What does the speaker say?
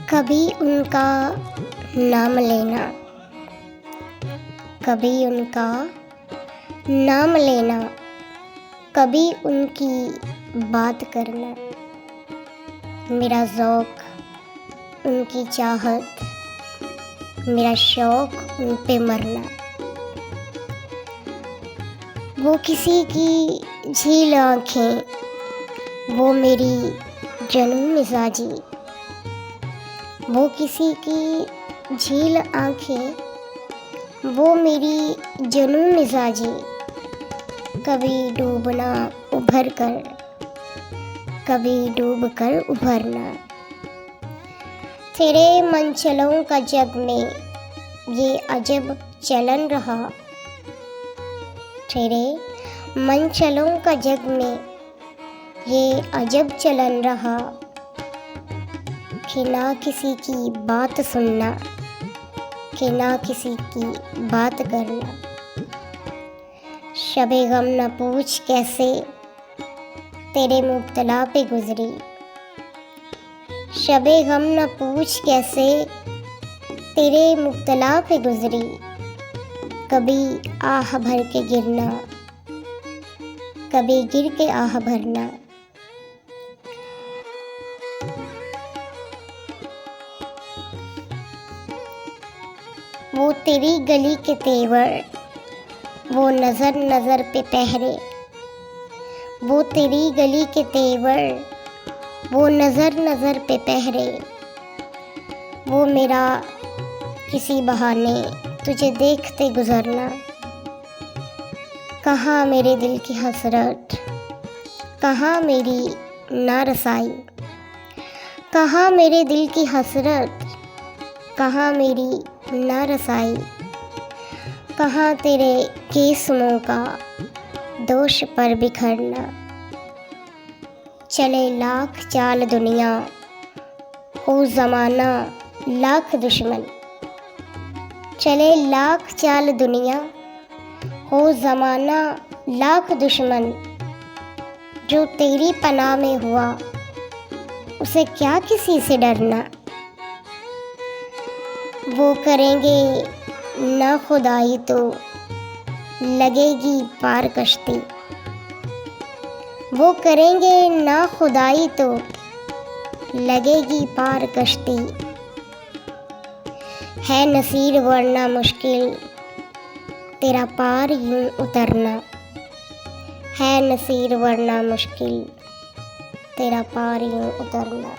कभी उनका नाम लेना, कभी उनका नाम लेना, कभी उनकी बात करना। मेरा ज़ौक़ उनकी चाहत, मेरा शौक़ उन पे मरना। वो किसी की झील आँखें, वो मेरी जुनून मिज़ाजी। वो किसी की झील आँखें, वो मेरी जुनून मिज़ाजी। कभी डूबना उभर कर, कभी डूब कर उभरना। तेरे मनचलों का जग में ये अजब चलन रहा। तेरे मनचलों का जग में ये अजब चलन रहा कि ना किसी की बात सुनना, कि ना किसी की बात करना। शबे गम न पूछ कैसे तेरे मुब्तला पे गुजरी। शबे गम न पूछ कैसे तेरे मुब्तला पे गुजरी। कभी आह भर के गिरना, कभी गिर के आह भरना। वो तेरी गली के तेवर, वो नज़र नज़र पे पहरे। वो तेरी गली के तेवर, वो नज़र नज़र पे पहरे। वो मेरा किसी बहाने तुझे देखते गुज़रना। कहाँ मेरे दिल की हसरत, कहाँ मेरी नारसाई। कहाँ मेरे दिल की हसरत, कहाँ मेरी नारसाई। कहाँ तेरे केसमों का दोष पर बिखरना। चले लाख चाल दुनिया, हो ज़माना लाख दुश्मन। चले लाख चाल दुनिया, हो ज़माना लाख दुश्मन। जो तेरी पनाह में हुआ, उसे क्या किसी से डरना। वो करेंगे ना खुदाई तो लगेगी पार कश्ती। वो करेंगे ना खुदाई तो लगेगी पार कश्ती। है नसीर वरना मुश्किल तेरा पार यूं उतरना। है नसीर वरना मुश्किल तेरा पार यूं उतरना।